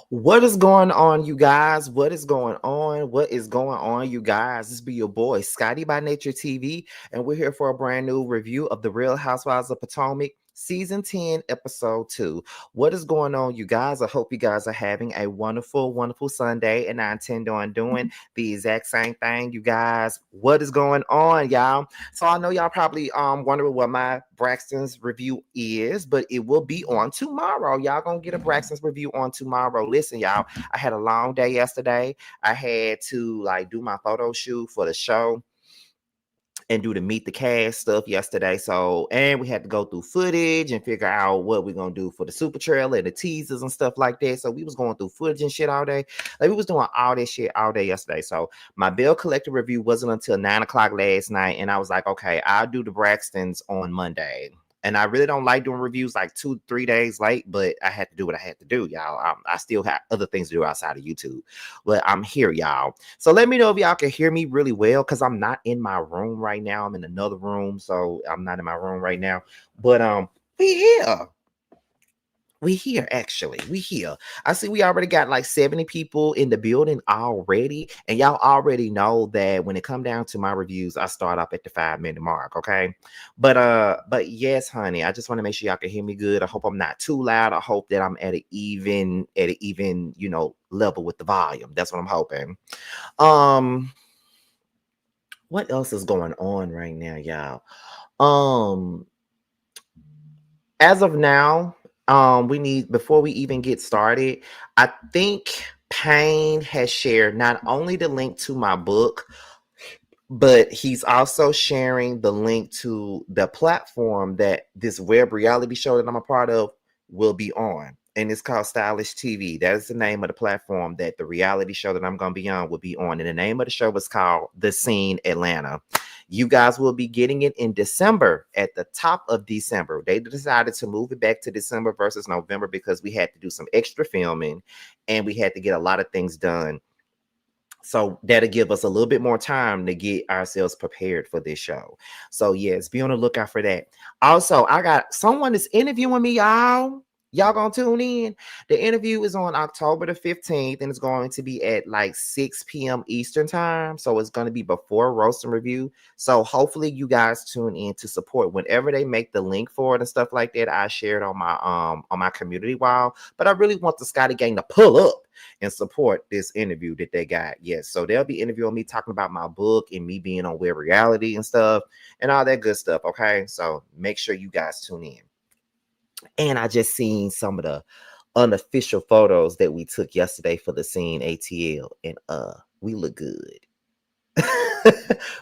What is going on, you guys? What is going on? What is going on, you guys? This be your boy, Scotty by Nature TV, and we're here for a brand new review of The Real Housewives of Potomac, Season 10, Episode 2. What is going on, you guys? I hope you guys are having a wonderful, wonderful Sunday, and I intend on doing the exact same thing, you guys. What is going on, y'all? So I know y'all probably wondering what my Braxton's review is, but it will be on tomorrow. Y'all gonna get a Braxton's review on tomorrow. Listen, y'all, I had a long day yesterday. I had to like do my photo shoot for the show and do the meet the cast stuff yesterday. So, and we had to go through footage and figure out what we're gonna do for the super trailer and the teasers and stuff like that. So we was going through footage and shit all day. Like we was doing all that shit all day yesterday. So my bill collector review wasn't until 9 o'clock last night, and I was like, okay, I'll do the Braxtons on Monday. And I really don't like doing reviews like 2-3 days late, but I had to do what I had to do, y'all. I still have other things to do outside of YouTube, but I'm here, y'all. So let me know if y'all can hear me really well, because I'm not in my room right now. I'm in another room, so I'm not in my room right now. But we here. We here, actually. We here. I see we already got like 70 people in the building already. And y'all already know that when it come down to my reviews, I start up at the 5-minute mark, okay? But yes, honey, I just want to make sure y'all can hear me good. I hope I'm not too loud. I hope that I'm at an even, level with the volume. That's what I'm hoping. Um, what else is going on right now, y'all? Um, as of now, we need, before we even get started, I think Payne has shared not only the link to my book, but he's also sharing the link to the platform that this web reality show that I'm a part of will be on. And it's called Stylish TV. That is the name of the platform that the reality show that I'm going to be on will be on. And the name of the show is called The Scene Atlanta. You guys will be getting it in December, at the top of December. They decided to move it back to December versus November because we had to do some extra filming and we had to get a lot of things done. So that'll give us a little bit more time to get ourselves prepared for this show. So yes, be on the lookout for that. Also, I got someone that's interviewing me, y'all. Y'all gonna tune in. The interview is on October the 15th, and it's going to be at like 6 p.m. Eastern time. So it's going to be before Roast and Review. So hopefully you guys tune in to support whenever they make the link for it and stuff like that. I share it on my community wall. But I really want the Scotty gang to pull up and support this interview that they got. Yes, so they'll be interviewing me, talking about my book and me being on web reality and stuff and all that good stuff. Okay, so make sure you guys tune in. And I just seen some of the unofficial photos that we took yesterday for the scene ATL, and we look good.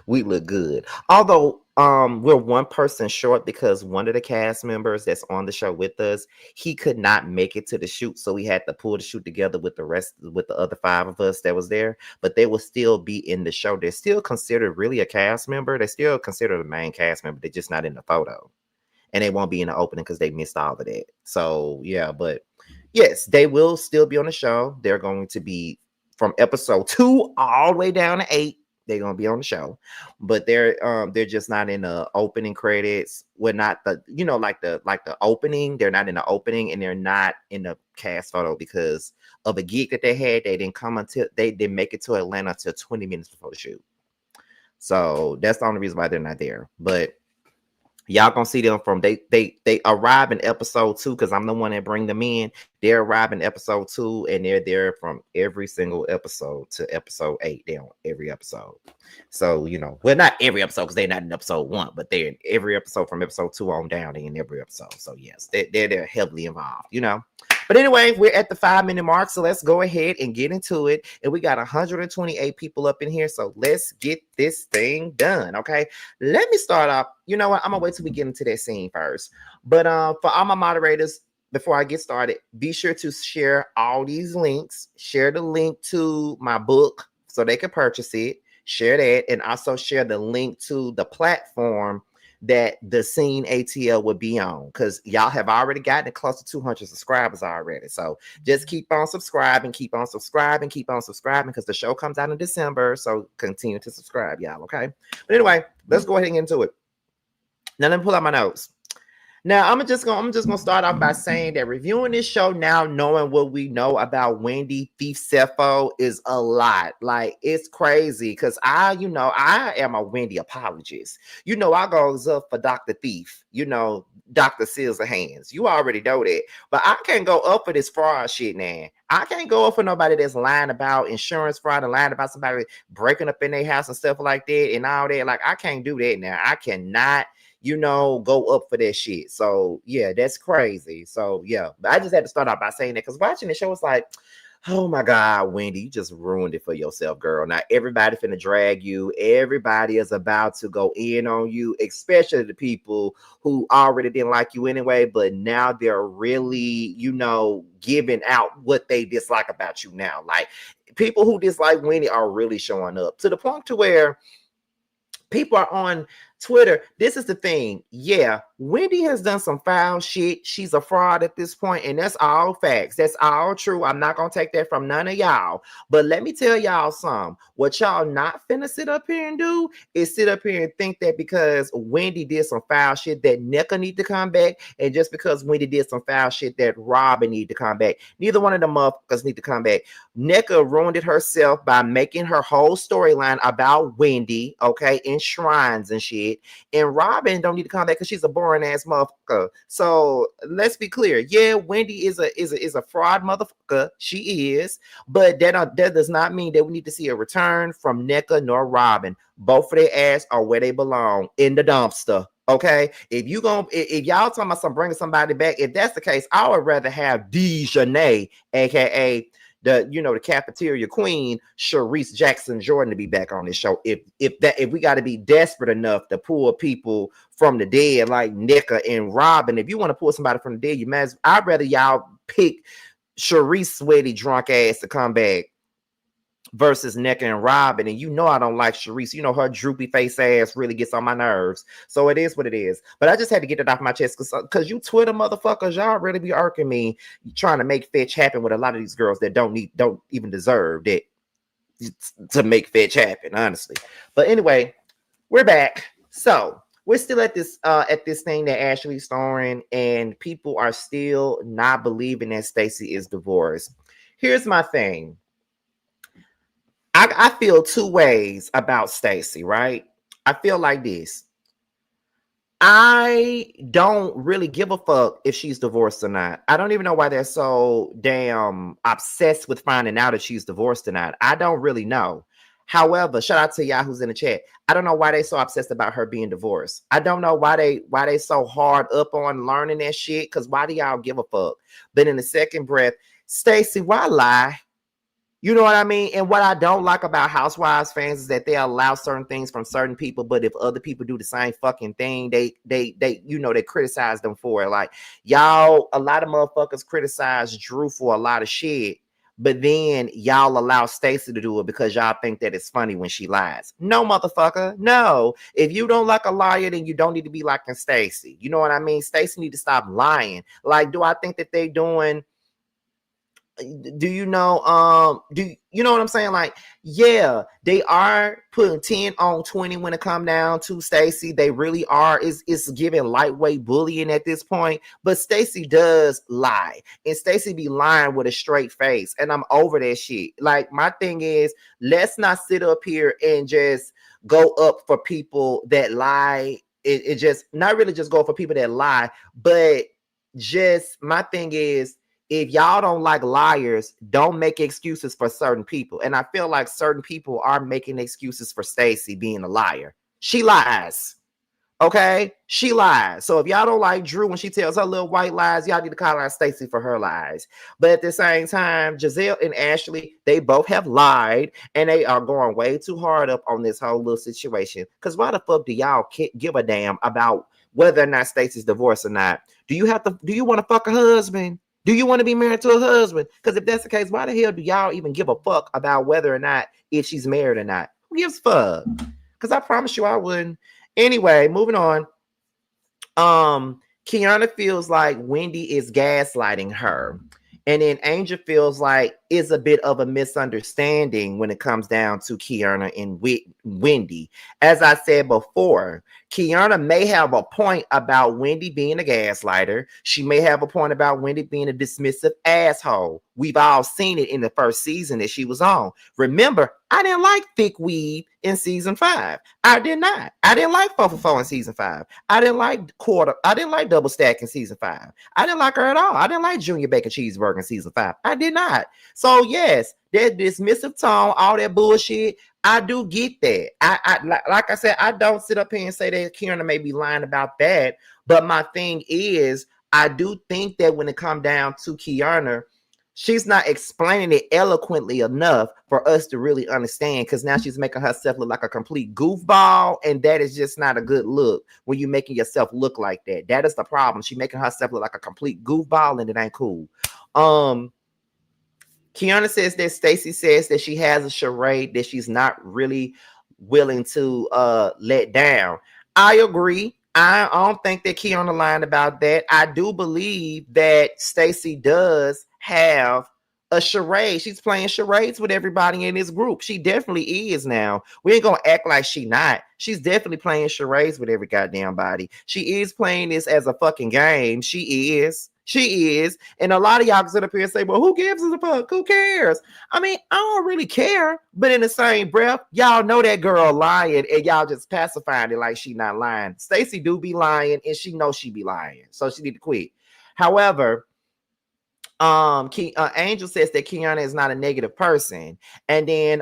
We look good. Although we're one person short because one of the cast members that's on the show with us, he could not make it to the shoot, so we had to pull the shoot together with the other 5 of us that was there. But they will still be in the show. They're still considered really a cast member. They're still considered a main cast member. They're just not in the photo. And they won't be in the opening because they missed all of that. So yeah, but yes, they will still be on the show. They're going to be from episode 2 all the way down to 8. They're gonna be on the show, but they're just not in the opening credits. We're not the like the opening. They're not in the opening, and they're not in the cast photo because of a gig that they had. They didn't come until they didn't make it to Atlanta until 20 minutes before the shoot. So that's the only reason why they're not there. But y'all gonna see them from they arrive in episode 2 because I'm the one that bring them in. They arrive in episode 2 and they're there from every single episode to episode 8. They're on every episode. So well, not every episode because they're not in episode 1, but they're in every episode from episode 2 on down. They're in every episode. So yes, they're heavily involved. But anyway, we're at the 5-minute mark, so let's go ahead and get into it. And we got 128 people up in here, so let's get this thing done, okay? Let me start off. You know what? I'm gonna wait till we get into that scene first. But for all my moderators, before I get started, be sure to share all these links. Share the link to my book so they can purchase it. Share that, and also share the link to the platform that the scene ATL would be on, because y'all have already gotten close to 200 subscribers already. So just keep on subscribing, keep on subscribing, keep on subscribing, because the show comes out in December. So continue to subscribe, y'all. Okay. But anyway, let's go ahead and get into it. Now let me pull out my notes. Now I'm just gonna start off by saying that reviewing this show now, knowing what we know about Wendy Thief Cepho is a lot. Like it's crazy because I am a Wendy apologist. I goes up for Dr. Thief. Dr. Seals of Hands. You already know that, but I can't go up for this fraud shit, man. I can't go up for nobody that's lying about insurance fraud and lying about somebody breaking up in their house and stuff like that and all that. Like I can't do that now. I cannot go up for that shit. So yeah, that's crazy. So yeah, but I just had to start out by saying that because watching the show was like, oh my God, Wendy, you just ruined it for yourself, girl. Now everybody finna drag you. Everybody is about to go in on you, especially the people who already didn't like you anyway, but now they're really, giving out what they dislike about you now. Like people who dislike Wendy are really showing up to the point to where people are on Twitter. This is the thing. Yeah, Wendy has done some foul shit. She's a fraud at this point, and that's all facts. That's all true. I'm not gonna take that from none of y'all. But let me tell y'all something. What y'all not finna sit up here and do is sit up here and think that because Wendy did some foul shit that Nika need to come back, and just because Wendy did some foul shit that Robin need to come back. Neither one of them motherfuckers need to come back. Nika ruined it herself by making her whole storyline about Wendy, okay, in shrines and shit. And Robin don't need to come back because she's a boring ass motherfucker. So let's be clear. Yeah, Wendy is a fraud motherfucker. She is, but that does not mean that we need to see a return from Nika nor Robin. Both of their ass are where they belong, in the dumpster. Okay, if y'all talking about bringing somebody back, if that's the case, I would rather have Dejanay, aka the cafeteria queen, Sharice Jackson Jordan, to be back on this show. If we got to be desperate enough to pull people from the dead like Nika and Robin, if you want to pull somebody from the dead, I'd rather y'all pick Sharice sweaty drunk ass to come back versus Nika and Robin. And I don't like Sharice. Her droopy face ass really gets on my nerves. So it is what it is. But I just had to get it off my chest because you Twitter motherfuckers, y'all really be irking me trying to make fetch happen with a lot of these girls that don't even deserve that to make fetch happen, honestly. But anyway, we're back. So we're still at this thing that Ashley's starring, and people are still not believing that Stacey is divorced. Here's my thing. I feel two ways about Stacey, right? I feel like this. I don't really give a fuck if she's divorced or not. I don't even know why they're so damn obsessed with finding out if she's divorced or not. I don't really know. However, shout out to y'all who's in the chat. I don't know why they so obsessed about her being divorced. I don't know why they so hard up on learning that shit. Because why do y'all give a fuck? But in the second breath, Stacey, why lie? You know what I mean? And what I don't like about Housewives fans is that they allow certain things from certain people, but if other people do the same fucking thing, they criticize them for it. Like y'all, a lot of motherfuckers criticize Drew for a lot of shit, but then y'all allow Stacey to do it because y'all think that it's funny when she lies. No, motherfucker, no. If you don't like a liar, then you don't need to be liking Stacey. You know what I mean? Stacey need to stop lying. Like, do I think that they doing? Do you know what I'm saying? Like, yeah, they are putting 10 on 20 when it come down to Stacey. They really are. It's giving lightweight bullying at this point. But Stacey does lie, and Stacey be lying with a straight face, and I'm over that shit. Like, my thing is, let's not sit up here and just go up for people that lie. It just not really just go for people that lie, but just my thing is, if y'all don't like liars, don't make excuses for certain people. And I feel like certain people are making excuses for Stacey being a liar. She lies. Okay? She lies. So if y'all don't like Drew when she tells her little white lies, y'all need to call out Stacey for her lies. But at the same time, Giselle and Ashley, they both have lied, and they are going way too hard up on this whole little situation. Because why the fuck do y'all give a damn about whether or not Stacey's divorced or not? Do you want to fuck a husband? Do you want to be married to a husband? Because if that's the case, why the hell do y'all even give a fuck about whether or not if she's married or not? Who gives a fuck? Because I promise you I wouldn't. Anyway, moving on. Kiana feels like Wendy is gaslighting her. And then Angel feels like it's a bit of a misunderstanding when it comes down to Kiana and Wendy. As I said before, Kiana may have a point about Wendy being a gaslighter. She may have a point about Wendy being a dismissive asshole. We've all seen it in the first season that she was on. Remember, I didn't like thick weave in season 5. I did not. I didn't like 4 in season 5. I didn't like quarter. I didn't like double stack in season 5. I didn't like her at all. I didn't like Junior Bacon Cheeseburger in season 5. I did not. So yes, that dismissive tone, all that bullshit. I do get that. Like I said, I don't sit up here and say that Kiana may be lying about that. But my thing is, I do think that when it comes down to Kiana, she's not explaining it eloquently enough for us to really understand, because now she's making herself look like a complete goofball, and that is just not a good look when you're making yourself look like that. That is the problem. She's making herself look like a complete goofball, and it ain't cool. Kiana says that Stacey says that she has a charade that she's not really willing to let down. I agree. I don't think that Kiana lying about that. I do believe that Stacey does have a charade. She's playing charades with everybody in this group. She definitely is now. We ain't gonna act like she not. She's definitely playing charades with every goddamn body. She is playing this as a fucking game. She is. She is. And a lot of y'all can sit up here and say, well, who gives a fuck? Who cares? I mean, I don't really care. But in the same breath, y'all know that girl lying, and y'all just pacifying it like she not lying. Stacey do be lying, and she knows she be lying. So she need to quit. However, Angel says that Kiana is not a negative person, and then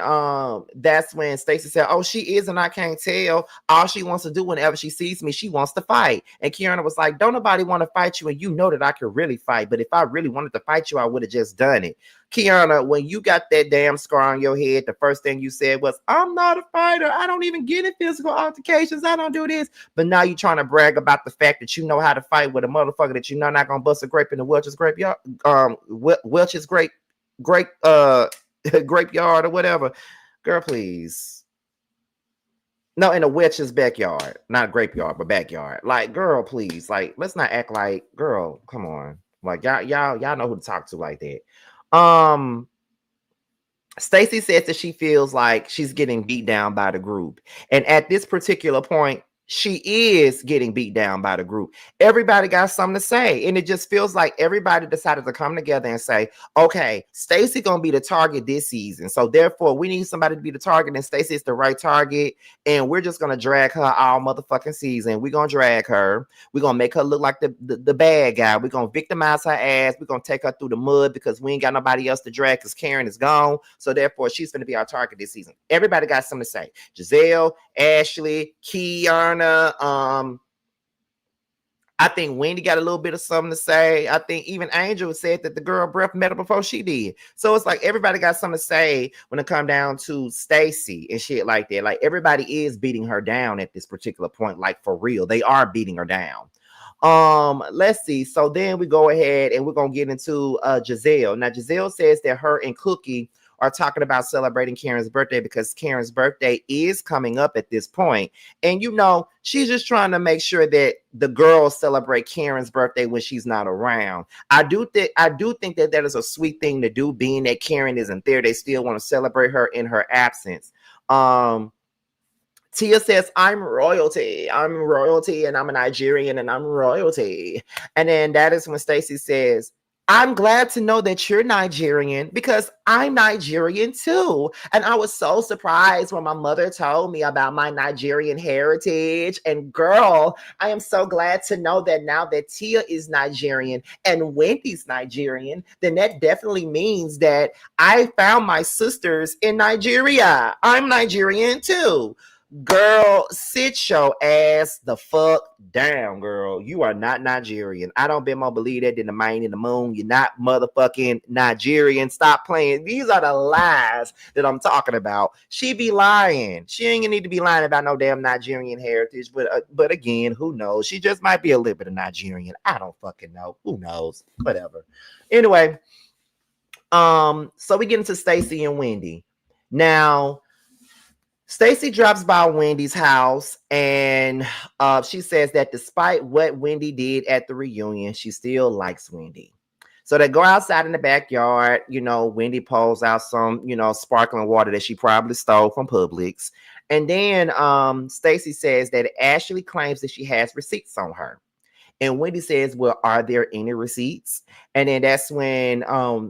that's when Stacey said, oh, she is, and I can't tell. All she wants to do whenever she sees me, she wants to fight. And Kiana was like, don't nobody want to fight you, and you know that I could really fight, but if I really wanted to fight you, I would have just done it. Kiana, when you got that damn scar on your head, the first thing you said was, I'm not a fighter. I don't even get in physical altercations. I don't do this. But now you're trying to brag about the fact that you know how to fight with a motherfucker that you know not gonna bust a grape in the Welch's grapeyard, Welch's grape grapeyard or whatever. Girl, please. No, in a Welch's backyard, not grapeyard, but backyard. Like, girl, please. Like, let's not act like, girl, come on. Like, y'all know who to talk to like that. Stacey says that she feels like she's getting beat down by the group. And at this particular point, she is getting beat down by the group. Everybody got something to say. And it just feels like everybody decided to come together and say, okay, Stacey gonna be the target this season. So therefore, we need somebody to be the target, and Stacey is the right target. And we're just gonna drag her all motherfucking season. We're gonna drag her. We're gonna make her look like the bad guy. We're gonna victimize her ass. We're gonna take her through the mud because we ain't got nobody else to drag because Karen is gone. So therefore, she's gonna be our target this season. Everybody got something to say. Giselle, Ashley, Kiana. I think Wendy got a little bit of something to say. I think even Angel said that the girl breath met her before she did. So it's like everybody got something to say when it come down to Stacey and shit like that. Like everybody is beating her down at this particular point. Like for real, they are beating her down. Let's see. So then we go ahead and we're gonna get into Giselle. Now Giselle says that her and Cookie are talking about celebrating Karen's birthday because Karen's birthday is coming up at this point. And you know, she's just trying to make sure that the girls celebrate Karen's birthday when she's not around. I do think that that is a sweet thing to do, being that Karen isn't there. They still want to celebrate her in her absence. Tia says, I'm royalty, and I'm a Nigerian, and I'm royalty. And then that is when Stacey says, I'm glad to know that you're Nigerian because I'm Nigerian too. And I was so surprised when my mother told me about my Nigerian heritage. And girl, I am so glad to know that now that Tia is Nigerian and Wendy's Nigerian, then that definitely means that I found my sisters in Nigeria. I'm Nigerian too. Girl, sit your ass the fuck down, girl. You are not Nigerian. I don't be more believe that than the man in the moon. You're not motherfucking Nigerian. Stop playing. These are the lies that I'm talking about. She be lying. She ain't gonna need to be lying about no damn Nigerian heritage. But again, who knows? She just might be a little bit of Nigerian. I don't fucking know. Who knows? Whatever. Anyway, so we get into Stacey and Wendy. Now, Stacey drops by Wendy's house, and she says that despite what Wendy did at the reunion, she still likes Wendy. So they go outside in the backyard. Wendy pulls out some, sparkling water that she probably stole from Publix. And then Stacy says that Ashley claims that she has receipts on her. And Wendy says, well, are there any receipts? And then that's when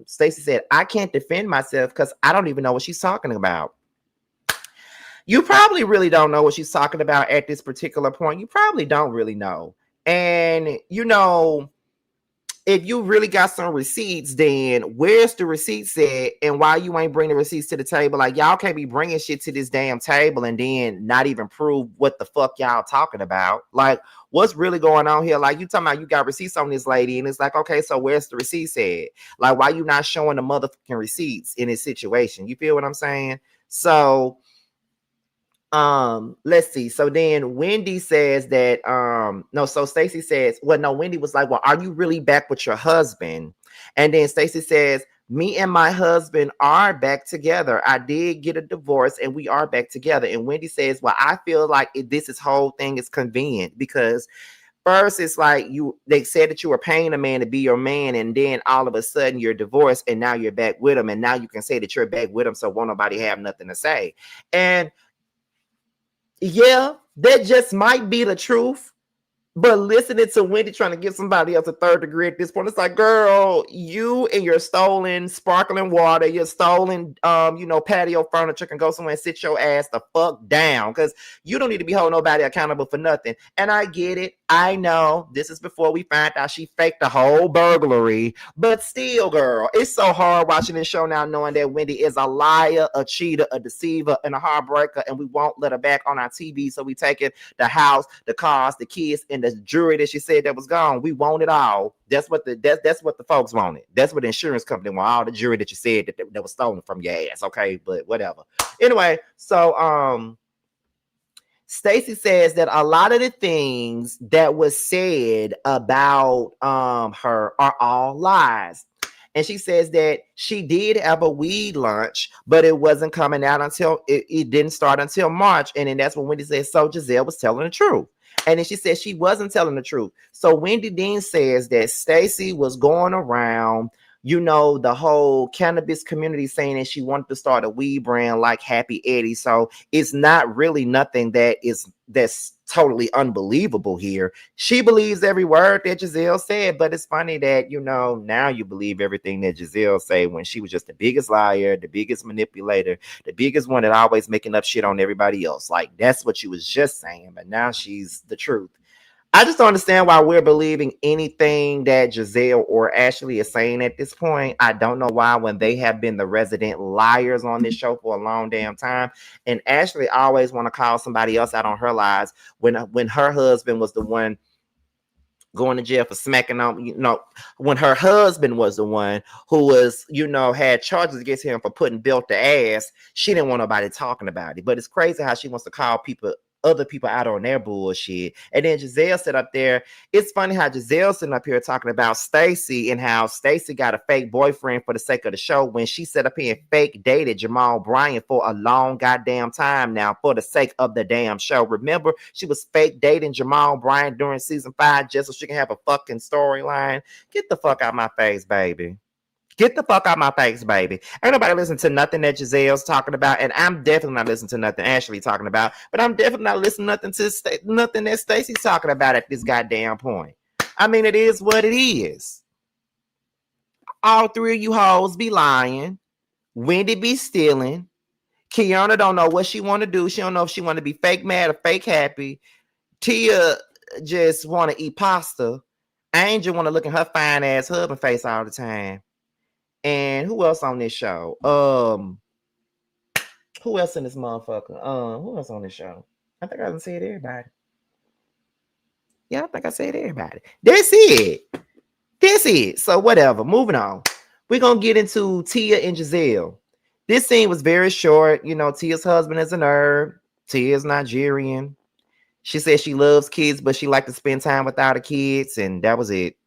Stacy said, I can't defend myself because I don't even know what she's talking about. You probably really don't know what she's talking about at this particular point. You probably don't really know. And, if you really got some receipts, then where's the receipts at? And why you ain't bring the receipts to the table? Like, y'all can't be bringing shit to this damn table and then not even prove what the fuck y'all talking about. Like, what's really going on here? Like, you talking about you got receipts on this lady, and it's like, okay, so where's the receipts at? Like, why you not showing the motherfucking receipts in this situation? You feel what I'm saying? So let's see. So then Wendy says that no, so Stacy says, well, no, Wendy was like, well, are you really back with your husband? And then Stacy says, me and my husband are back together. I did get a divorce and we are back together. And Wendy says, well, I feel like this whole thing is convenient because first it's like they said that you were paying a man to be your man, and then all of a sudden you're divorced and now you're back with him, and now you can say that you're back with him, so won't nobody have nothing to say. And yeah, that just might be the truth. But listening to Wendy trying to give somebody else a third degree at this point, it's like, girl, you and your stolen sparkling water, your stolen, patio furniture can go somewhere and sit your ass the fuck down, because you don't need to be holding nobody accountable for nothing. And I get it. I know this is before we find out she faked the whole burglary, but still, girl, it's so hard watching this show now, knowing that Wendy is a liar, a cheater, a deceiver, and a heartbreaker, and we won't let her back on our TV. So we take it, the house, the cars, the kids, and the jewelry that she said that was gone. We want it all. That's what the folks wanted. That's what the insurance company want, all the jewelry that you said that was stolen from your ass. Okay, but whatever. Anyway, so Stacy says that a lot of the things that was said about her are all lies. And she says that she did have a weed lunch, but it wasn't coming out until it didn't start until March. And then that's when Wendy said, so Giselle was telling the truth. And then she said she wasn't telling the truth. So Wendy Dean says that Stacy was going around, the whole cannabis community, saying that she wanted to start a weed brand like Happy Eddie. So it's not really nothing that's totally unbelievable here. She believes every word that Giselle said, but it's funny that, now you believe everything that Giselle said when she was just the biggest liar, the biggest manipulator, the biggest one that always making up shit on everybody else. Like, that's what she was just saying, but now she's the truth. I just don't understand why we're believing anything that Giselle or Ashley is saying at this point. I don't know why, when they have been the resident liars on this show for a long damn time. And Ashley always want to call somebody else out on her lies when her husband was the one going to jail for smacking on, when her husband was the one who was, had charges against him for putting belt to ass. She didn't want nobody talking about it. But it's crazy how she wants to call other people out on their bullshit. And then Giselle sit up there. It's funny how Giselle sitting up here talking about Stacy and how Stacy got a fake boyfriend for the sake of the show, when she sat up here and fake dated Jamal Bryant for a long goddamn time now for the sake of the damn show. Remember, she was fake dating Jamal Bryant during season 5 just so she can have a fucking storyline. Get the fuck out of my face, baby. Get the fuck out my face, baby. Ain't nobody listen to nothing that Giselle's talking about, and I'm definitely not listening to nothing Ashley talking about, but I'm definitely not listening to nothing that Stacy's talking about at this goddamn point. I mean, it is what it is. All three of you hoes be lying. Wendy be stealing. Kiana don't know what she want to do. She don't know if she want to be fake mad or fake happy. Tia just want to eat pasta. Angel want to look at her fine ass husband face all the time. And who else on this show? Who else in this motherfucker? Who else on this show? I think I done said everybody. Yeah, I think I said everybody. That's it. So whatever. Moving on. We're gonna get into Tia and Giselle. This scene was very short. Tia's husband is a nerd. Tia is Nigerian. She says she loves kids, but she likes to spend time without the kids, and that was it.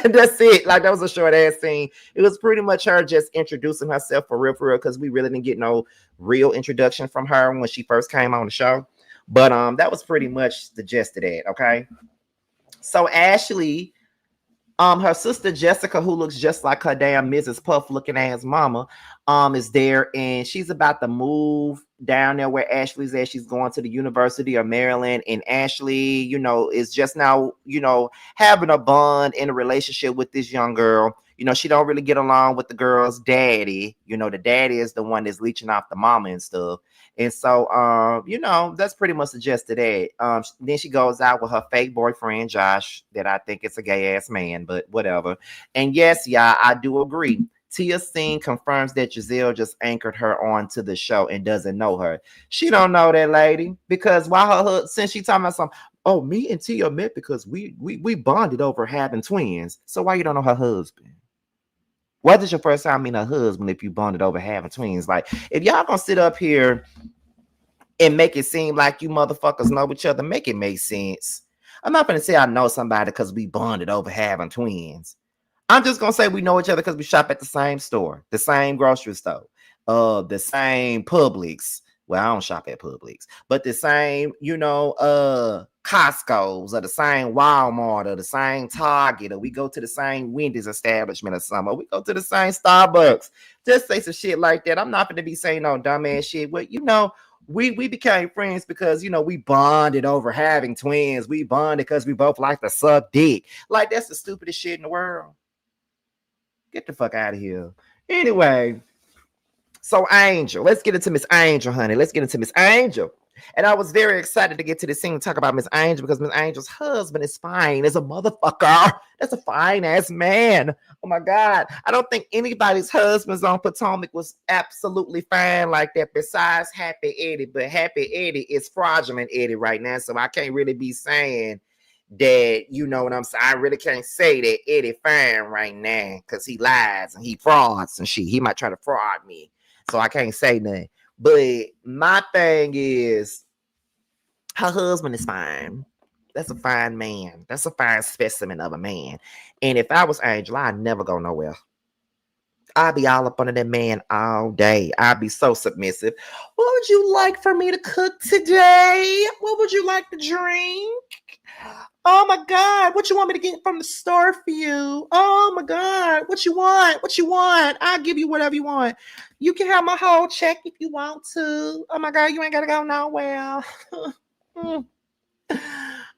That's it. Like, that was a short ass scene. It was pretty much her just introducing herself for real, because we really didn't get no real introduction from her when she first came on the show. But that was pretty much the gist of that. Okay. So Ashley Her sister Jessica, who looks just like her damn Mrs. Puff looking ass mama, is there, and she's about to move down there where Ashley's at. She's going to the University of Maryland, and Ashley, is just now, having a bond in a relationship with this young girl. She don't really get along with the girl's daddy. The daddy is the one that's leeching off the mama and stuff. And so, that's pretty much the gist of that. Then she goes out with her fake boyfriend, Josh, that I think is a gay ass man, but whatever. And yes, y'all, I do agree. Tia Singh confirms that Giselle just anchored her on to the show and doesn't know her. She don't know that lady because since she talking about something, oh, me and Tia met because we bonded over having twins. So why you don't know her husband? What is your first time meeting her husband if you bonded over having twins? Like, if y'all gonna sit up here and make it seem like you motherfuckers know each other, make it make sense. I'm not gonna say I know somebody because we bonded over having twins. I'm just gonna say we know each other because we shop at the same store, the same grocery store, the same Publix. Well, I don't shop at Publix, but the same, Costco's or the same Walmart or the same Target, or we go to the same Wendy's establishment or something, or we go to the same Starbucks. Just say some shit like that. I'm not gonna be saying no dumbass shit. Well, we became friends because we bonded over having twins. We bonded because we both like to suck dick. Like, that's the stupidest shit in the world. Get the fuck out of here. Anyway, so Angel, let's get into Miss Angel, honey. Let's get into Miss Angel. And I was very excited to get to this scene and talk about Miss Angel because Miss Angel's husband is fine as a motherfucker. That's a fine ass man. Oh my God. I don't think anybody's husbands on Potomac was absolutely fine like that besides Happy Eddie. But Happy Eddie is fraudulent Eddie right now. So I can't really be saying that, you know what I'm saying? I really can't say that Eddie fine right now because he lies and he frauds and shit. He might try to fraud me. So I can't say nothing. But my thing is, her husband is fine. That's a fine man. That's a fine specimen of a man. And if I was Angel, I'd never go nowhere. I'd be all up under that man all day. I'd be so submissive. What would you like for me to cook today? What would you like to drink? Oh my God, what you want me to get from the store for you? Oh my God, what you want? What you want? I'll give you whatever you want. You can have my whole check if you want to. Oh my God, you ain't gotta go nowhere. Oh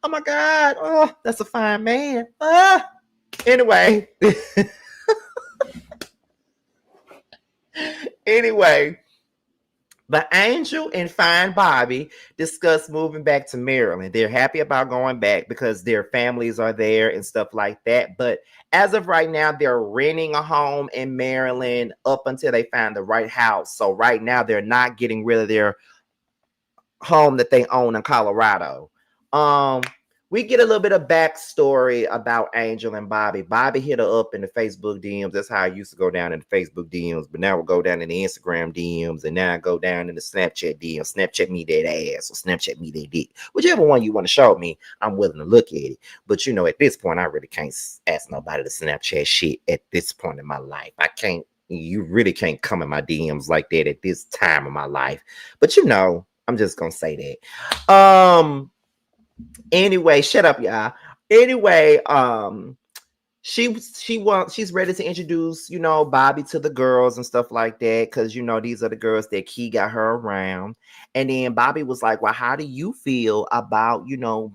my God, oh, that's a fine man. Anyway. Anyway. But Angel and Fine Bobby discuss moving back to Maryland. They're happy about going back because their families are there and stuff like that. But as of right now, they're renting a home in Maryland up until they find the right house. So right now, they're not getting rid of their home that they own in Colorado. We get a little bit of backstory about Angel and Bobby. Bobby hit her up in the Facebook DMs. That's how I used to go down in the Facebook DMs, but now we'll go down in the Instagram DMs, and now I go down in the Snapchat DMs. Snapchat me that ass or Snapchat me that dick. Whichever one you want to show me, I'm willing to look at it. But at this point, I really can't ask nobody to Snapchat shit at this point in my life. I can't. You really can't come in my DMs like that at this time of my life. But I'm just gonna say that. Anyway, shut up, y'all. Anyway, she's ready to introduce, Bobby to the girls and stuff like that, because these are the girls that Key got her around. And then Bobby was like, well, how do you feel about,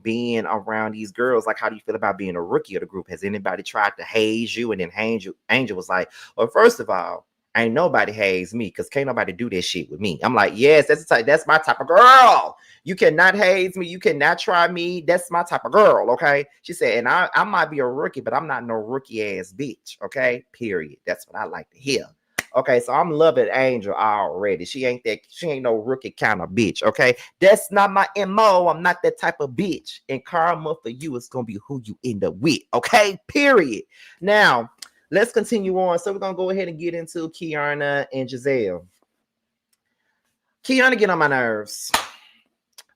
being around these girls? Like, how do you feel about being a rookie of the group? Has anybody tried to haze you? And then Angel was like, well, first of all, ain't nobody haze me because can't nobody do this shit with me. I'm like, yes, that's my type of girl. You cannot haze me. You cannot try me. That's my type of girl, okay? She said, and I might be a rookie, but I'm not no rookie ass bitch, okay? Period. That's what I like to hear. Okay, so I'm loving Angel already. She ain't no rookie kind of bitch, okay? That's not my MO. I'm not that type of bitch. And karma for you is going to be who you end up with, okay? Period. Now, let's continue on. So we're going to go ahead and get into Kiana and Giselle. Kiana get on my nerves.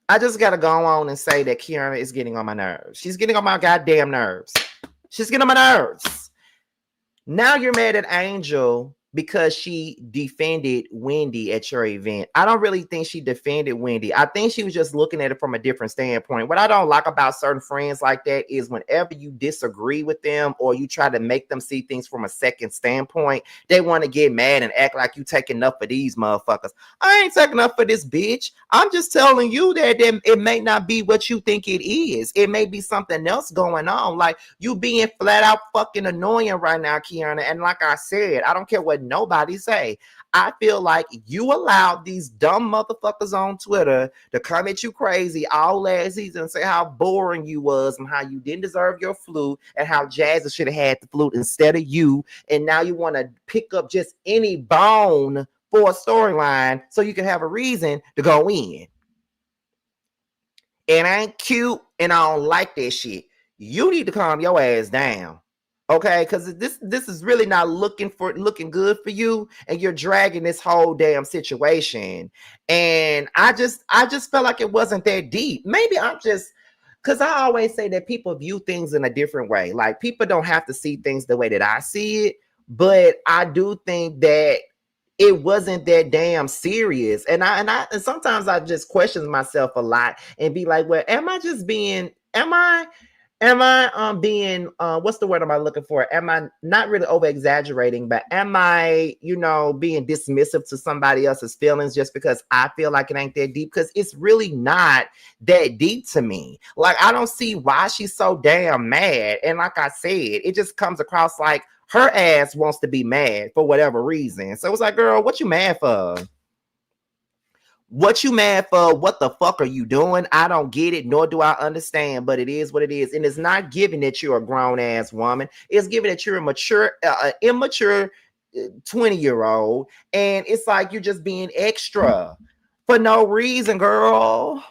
I just got to go on and say that Kiana is getting on my nerves. She's getting on my goddamn nerves. She's getting on my nerves. Now you're mad at Angel because she defended Wendy at your event. I don't really think she defended Wendy. I think she was just looking at it from a different standpoint. What I don't like about certain friends like that is whenever you disagree with them or you try to make them see things from a second standpoint, they want to get mad and act like you taking up for these motherfuckers. I ain't taking up for this bitch. I'm just telling you that it may not be what you think it is. It may be something else going on. Like, you being flat out fucking annoying right now, Kiana. And like I said, I don't care what nobody say. I feel like you allowed these dumb motherfuckers on Twitter to come at you crazy all last season and say how boring you was and how you didn't deserve your flute and how Jazzy should have had the flute instead of you. And now you want to pick up just any bone for a storyline so you can have a reason to go in. It ain't cute and I don't like that shit. You need to calm your ass down. Okay, because this is really not looking good for you, and you're dragging this whole damn situation. And I just felt like it wasn't that deep. Maybe I'm just, because I always say that people view things in a different way. Like, people don't have to see things the way that I see it, but I do think that it wasn't that damn serious. And sometimes I just question myself a lot and be like, well, am I being what's the word am I looking for? Am I not really over exaggerating, but am I, being dismissive to somebody else's feelings just because I feel like it ain't that deep? Because it's really not that deep to me. Like, I don't see why she's so damn mad. And like I said, it just comes across like her ass wants to be mad for whatever reason. So it's like, girl, what you mad for? What you mad for? What the fuck are you doing? I don't get it, nor do I understand, but it is what it is. And it's not giving that you're a grown-ass woman. It's giving that you're a immature 20-year-old. And it's like you're just being extra for no reason, girl.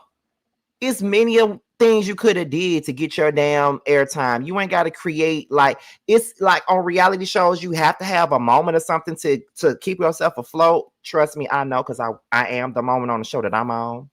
It's many of things you could have did to get your damn airtime. You ain't got to create, like, it's like on reality shows, you have to have a moment or something to keep yourself afloat. Trust me, I know, because I am the moment on the show that I'm on.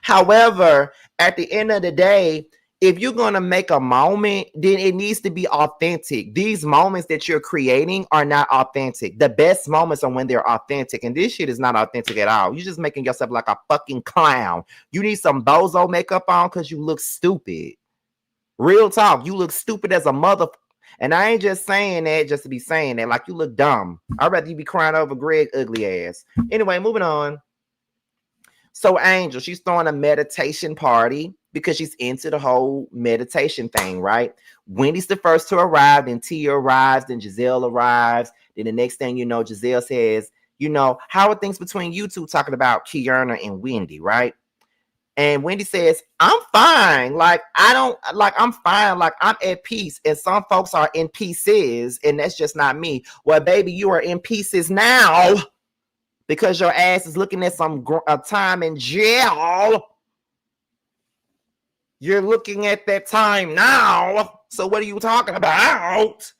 However, at the end of the day, if you're going to make a moment, then it needs to be authentic. These moments that you're creating are not authentic. The best moments are when they're authentic. And this shit is not authentic at all. You're just making yourself like a fucking clown. You need some bozo makeup on because you look stupid. Real talk. You look stupid as a mother. And I ain't just saying that just to be saying that. Like, you look dumb. I'd rather you be crying over Greg ugly ass. Anyway, moving on. So Angel, she's throwing a meditation party because she's into the whole meditation thing, right? Wendy's the first to arrive, then Tia arrives, then Giselle arrives. Then the next thing you know, Giselle says, how are things between you two, talking about Kiana and Wendy, right? And Wendy says, I'm fine. I'm fine. Like, I'm at peace. And some folks are in pieces, and that's just not me. Well, baby, you are in pieces now because your ass is looking at some time in jail. You're looking at that time now. So what are you talking about?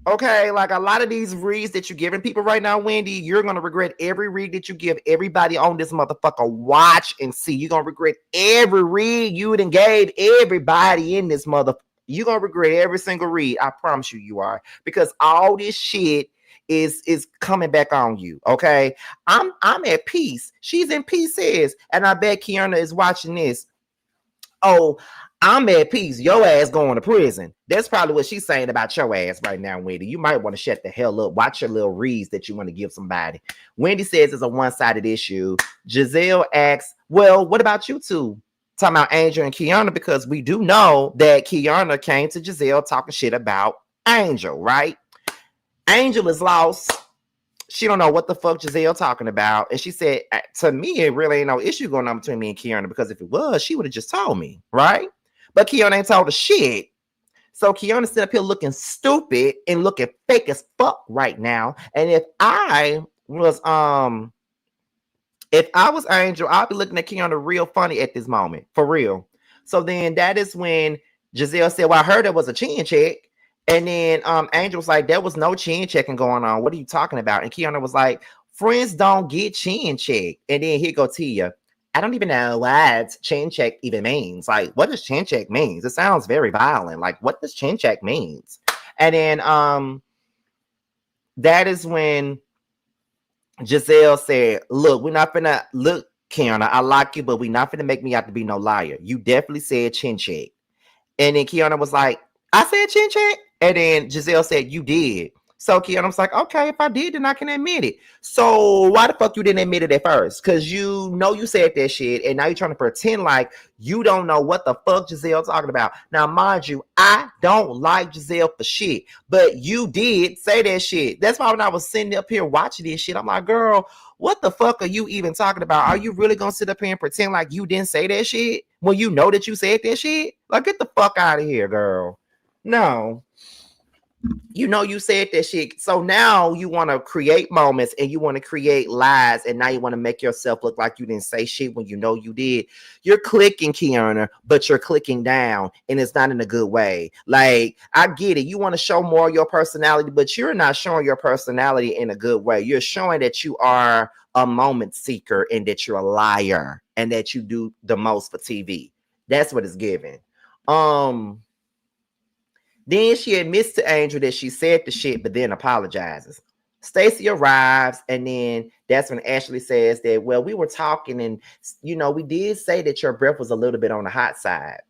Okay, like, a lot of these reads that you're giving people right now, Wendy, you're going to regret every read that you give everybody on this motherfucker. Watch and see. You're going to regret every read you done gave everybody in this motherfucker. You're going to regret every single read. I promise you are. Because all this shit is coming back on you. Okay, I'm at peace. She's in pieces. And I bet Kiana is watching this. Oh, I'm at peace. Your ass going to prison. That's probably what she's saying about your ass right now, Wendy. You might want to shut the hell up. Watch your little reads that you want to give somebody. Wendy says it's a one-sided issue. Giselle asks, well, what about you two? Talking about Angel and Kiana, because we do know that Kiana came to Giselle talking shit about Angel, right? Angel is lost. She don't know what the fuck Giselle talking about. And she said, to me, it really ain't no issue going on between me and Kiana, because if it was, she would have just told me, right? But Kiana ain't told her shit. So Kiana's sitting up here looking stupid and looking fake as fuck right now. And if I was Angel, I'd be looking at Kiana real funny at this moment, for real. So then that is when Giselle said, well, I heard there was a chin check. And then Angel was like, there was no chin checking going on. What are you talking about? And Kiana was like, friends don't get chin checked. And then here go Tia. I don't even know what chin check even means. Like, what does chin check means? It sounds very violent. Like, what does chin check means? And then that is when Giselle said, look, we're not finna look, Kiana, I like you, but we're not finna make me out to be no liar. You definitely said chin check. And then Kiana was like, I said chin check. And then Giselle said, you did. So Kiana was like, okay, if I did, then I can admit it. So why the fuck you didn't admit it at first? Because you know you said that shit, and now you're trying to pretend like you don't know what the fuck Giselle talking about. Now, mind you, I don't like Giselle for shit, but you did say that shit. That's why when I was sitting up here watching this shit, I'm like, girl, what the fuck are you even talking about? Are you really gonna sit up here and pretend like you didn't say that shit when you know that you said that shit? Like, get the fuck out of here, girl. No. You know you said that shit. So now you want to create moments and you want to create lies, and now you want to make yourself look like you didn't say shit when you know you did. You're clicking, Kiana, but you're clicking down, and it's not in a good way. Like, I get it. You want to show more of your personality, but you're not showing your personality in a good way. You're showing that you are a moment seeker and that you're a liar and that you do the most for TV. That's what it's giving. Then she admits to Angel that she said the shit, but then apologizes. Stacey arrives, and then that's when Ashley says that, well, we were talking, and we did say that your breath was a little bit on the hot side.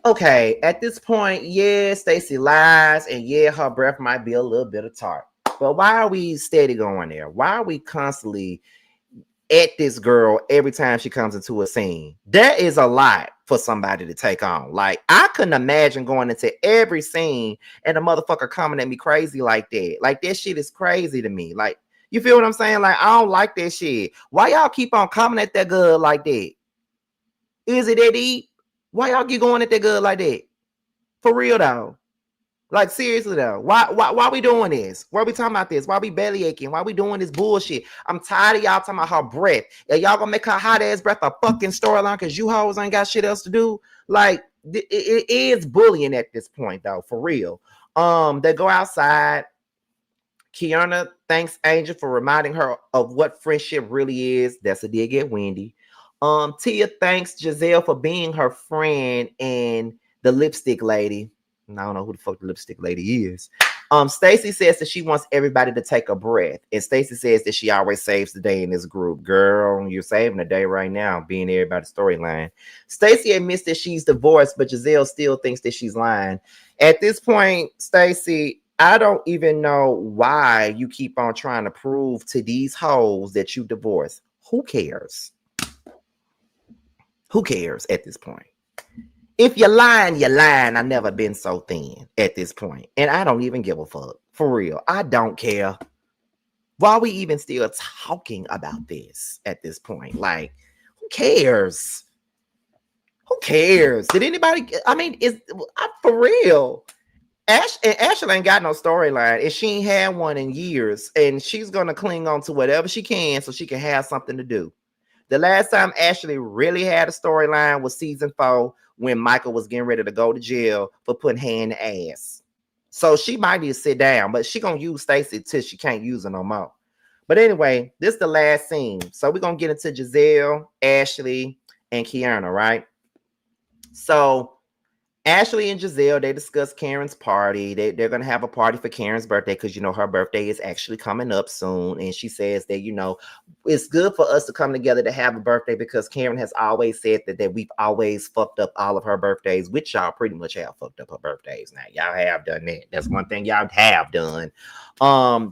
Okay, at this point, yeah, Stacey lies, and yeah, her breath might be a little bit of tart. But why are we steady going there? Why are we constantly at this girl every time she comes into a scene? That is a lot for somebody to take on. Like, I couldn't imagine going into every scene and a motherfucker coming at me crazy like that. Like, that shit is crazy to me. Like, you feel what I'm saying? Like, I don't like that shit. Why y'all keep on coming at that girl like that? Is it that deep? Why y'all keep going at that girl like that? For real though. Like, seriously though, why we doing this? Why we talking about this? Why we belly aching? Why we doing this bullshit? I'm tired of y'all talking about her breath. And y'all gonna make her hot ass breath a fucking storyline because you hoes ain't got shit else to do. Like, it is bullying at this point though, for real. They go outside. Kiana thanks Angel for reminding her of what friendship really is. That's a dig at Wendy. Tia thanks Giselle for being her friend and the lipstick lady. I don't know who the fuck the lipstick lady is. Stacey says that she wants everybody to take a breath. And Stacey says that she always saves the day in this group. Girl, you're saving the day right now, being everybody's storyline. Stacey admits that she's divorced, but Giselle still thinks that she's lying. At this point, Stacey, I don't even know why you keep on trying to prove to these hoes that you divorced. Who cares? Who cares at this point? If you're lying, you're lying. I've never been so thin at this point. And I don't even give a fuck. For real. I don't care. Why are we even still talking about this at this point? Like, who cares? Who cares? Did anybody, I mean, for real. Ashley ain't got no storyline, and she ain't had one in years. And she's going to cling on to whatever she can so she can have something to do. The last time Ashley really had a storyline was season 4 when Michael was getting ready to go to jail for putting hand in ass. So she might need to sit down, but she gonna use Stacey till she can't use her no more. But anyway, this is the last scene. So we're gonna get into Giselle, Ashley, and Kiana, right? So Ashley and Giselle, they discuss Karen's party. They're going to have a party for Karen's birthday because, her birthday is actually coming up soon. And she says that, it's good for us to come together to have a birthday because Karen has always said that we've always fucked up all of her birthdays, which y'all pretty much have fucked up her birthdays. Now, y'all have done that. That's one thing y'all have done.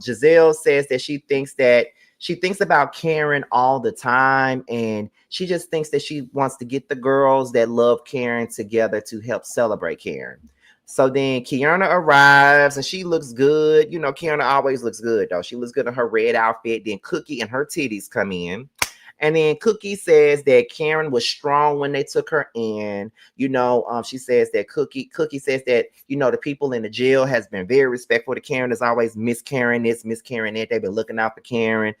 Giselle says that she thinks about Karen all the time, and she just thinks that she wants to get the girls that love Karen together to help celebrate Karen. So then Kiana arrives, and she looks good. Kiana always looks good, though. She looks good in her red outfit. Then Cookie and her titties come in. And then Cookie says that Karen was strong when they took her in. She says that Cookie says that, the people in the jail has been very respectful to Karen. There's always Miss Karen this, Miss Karen that. They've been looking out for Karen.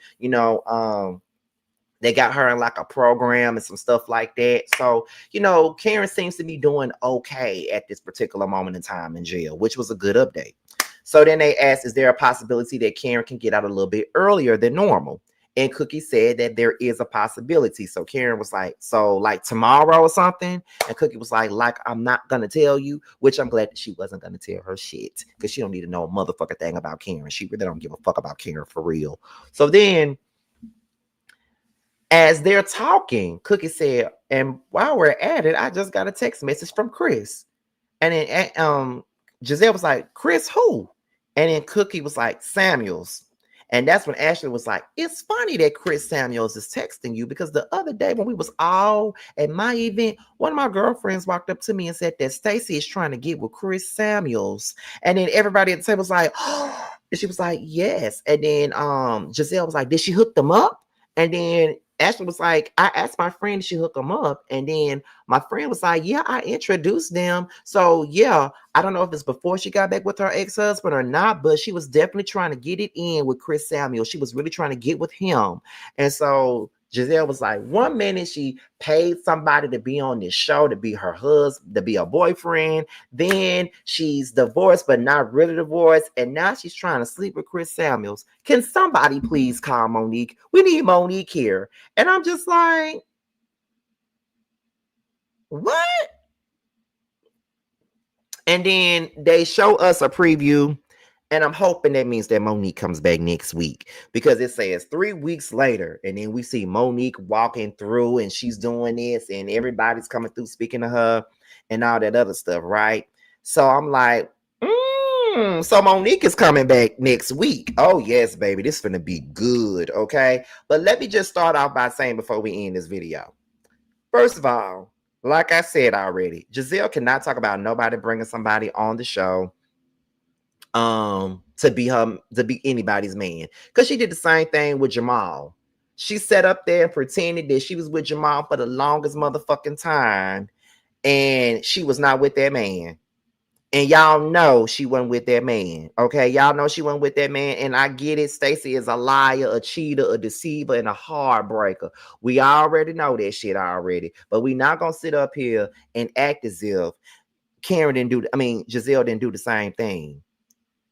They got her in like a program and some stuff like that. So, Karen seems to be doing okay at this particular moment in time in jail, which was a good update. So then they asked, is there a possibility that Karen can get out a little bit earlier than normal? And Cookie said that there is a possibility. So Karen was like, so like tomorrow or something? And Cookie was like I'm not gonna tell you, which I'm glad that she wasn't gonna tell her shit, because she don't need to know a motherfucking thing about Karen. She really don't give a fuck about Karen for real. So then as they're talking, Cookie said, and while we're at it, I just got a text message from Chris. And then Giselle was like, Chris who? And then Cookie was like, Samuels. And that's when Ashley was like, it's funny that Chris Samuels is texting you, because the other day when we was all at my event, one of my girlfriends walked up to me and said that Stacy is trying to get with Chris Samuels. And then everybody at the table was like, oh, and she was like, yes. And then Giselle was like, did she hook them up? And then Ashley was like, I asked my friend if she hook them up. And then my friend was like, yeah, I introduced them. So yeah, I don't know if it's before she got back with her ex-husband or not, but she was definitely trying to get it in with Chris Samuel. She was really trying to get with him. And so Giselle was like, 1 minute she paid somebody to be on this show, to be her husband, to be her boyfriend. Then she's divorced, but not really divorced. And now she's trying to sleep with Chris Samuels. Can somebody please call Monique? We need Monique here. And I'm just like, what? And then they show us a preview, and I'm hoping that means that Monique comes back next week, because it says 3 weeks later, and then we see Monique walking through and she's doing this and everybody's coming through speaking to her and all that other stuff, right? So I'm like, so Monique is coming back next week. Oh yes, baby, this is gonna be good, okay? But let me just start off by saying before we end this video, first of all, like I said already, Giselle cannot talk about nobody bringing somebody on the show to be anybody's man, because she did the same thing with Jamal. She sat up there and pretended that she was with Jamal for the longest motherfucking time, and she was not with that man. And y'all know she wasn't with that man. Okay, y'all know she wasn't with that man. And I get it. Stacy is a liar, a cheater, a deceiver, and a heartbreaker. We already know that shit already. But we not gonna sit up here and act as if Giselle didn't do the same thing.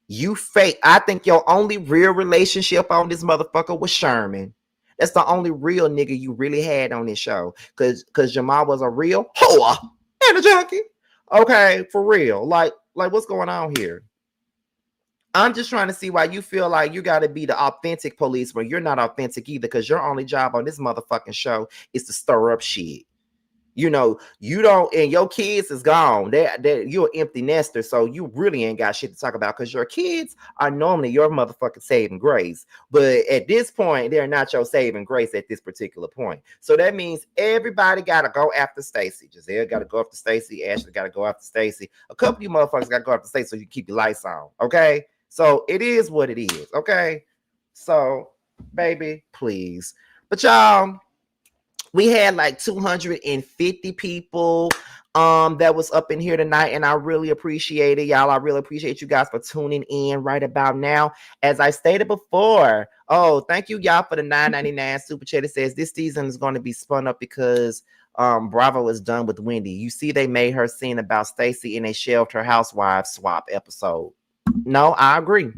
You fake. I think your only real relationship on this motherfucker was Sherman. That's the only real nigga you really had on this show. Cause Jamal was a real whore and a junkie. Okay, for real. Like what's going on here? I'm just trying to see why you feel like you got to be the authentic police when you're not authentic either, because your only job on this motherfucking show is to stir up shit. You know, you don't, and your kids is gone. You're an empty nester, so you really ain't got shit to talk about, because your kids are normally your motherfucking saving grace. But at this point, they're not your saving grace at this particular point. So that means everybody got to go after Stacy. Giselle got to go after Stacy. Ashley got to go after Stacy. A couple of you motherfuckers got to go after Stacy so you keep your lights on. Okay? So it is what it is. Okay? So, baby, please. But y'all, we had like 250 people that was up in here tonight, and I really appreciate it, y'all. I really appreciate you guys for tuning in right about now. As I stated before, thank you, y'all, for the $9.99 super chat. It says this season is going to be spun up because Bravo is done with Wendy. You see, they made her sing about Stacy and they shelved her Housewives swap episode. No, I agree.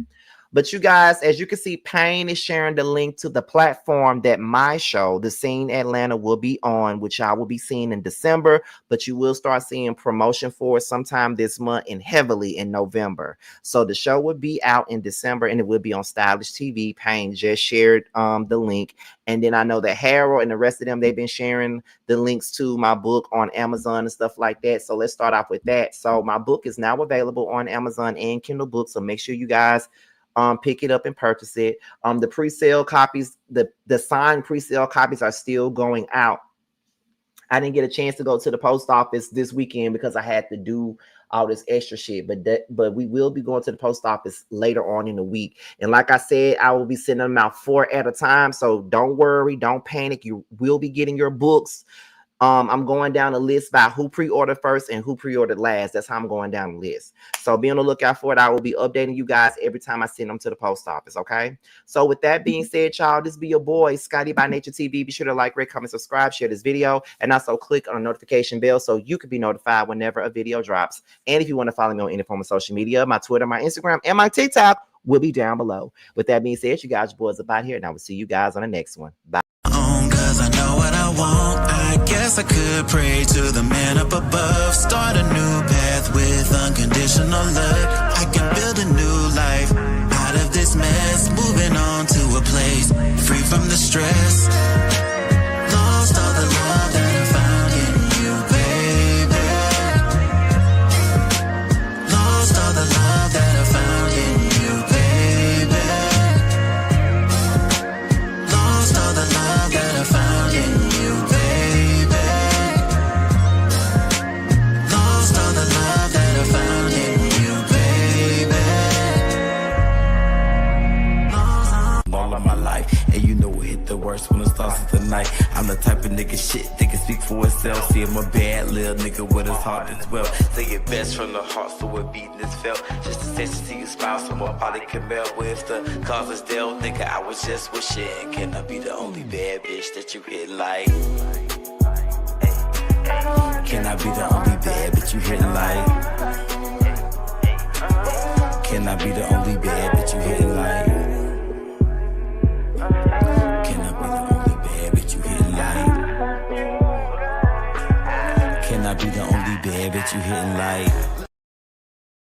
But you guys, as you can see, Payne is sharing the link to the platform that my show, The Scene Atlanta, will be on, which I will be seeing in December, but you will start seeing promotion for it sometime this month and heavily in November. So the show will be out in December and it will be on Stylish TV. Payne just shared the link. And then I know that Harold and the rest of them, they've been sharing the links to my book on Amazon and stuff like that. So let's start off with that. So my book is now available on Amazon and Kindle Books. So make sure you guys pick it up and purchase it. The pre-sale copies, the signed pre-sale copies are still going out. I didn't get a chance to go to the post office this weekend because I had to do all this extra shit, but we will be going to the post office later on in the week. And like I said, I will be sending them out 4 at a time. So don't worry, don't panic. You will be getting your books. I'm going down a list by who pre-ordered first and who pre-ordered last. That's how I'm going down the list. So be on the lookout for it. I will be updating you guys every time I send them to the post office, okay? So with that being said, y'all, this be your boy, Scotty by Nature TV. Be sure to like, rate, comment, subscribe, share this video, and also click on the notification bell so you can be notified whenever a video drops. And if you want to follow me on any form of social media, my Twitter, my Instagram, and my TikTok will be down below. With that being said, you guys, your boys up out here, and I will see you guys on the next one. Bye. Cause I know what I want. I guess I could pray to the man up above. Start a new path with unconditional love. I can build a new life out of this mess. Moving on to a place free from the stress. Lost all the love that I found in you, baby. Lost all the love that I found in you, baby. Lost all the love that I found in you, baby. Lost all the love that I found in you, baby. All of my life, and you know it hit the worst when it starts with the night. I'm the type of nigga shit that can speak for itself. See, I'm a bad little nigga with his heart as well. Say it best from the heart, so it beating is felt. Just a sense to see you smile, so my body can melt. With the cause is dealt, nigga, I was just wishing. Can I be the only bad bitch that you hit like? Can I be the only bad bitch you hit like? Can I be the only bad bitch you hit like? Can I be the only bad bitch you hit like? Can I be the only bad bitch you hitting like?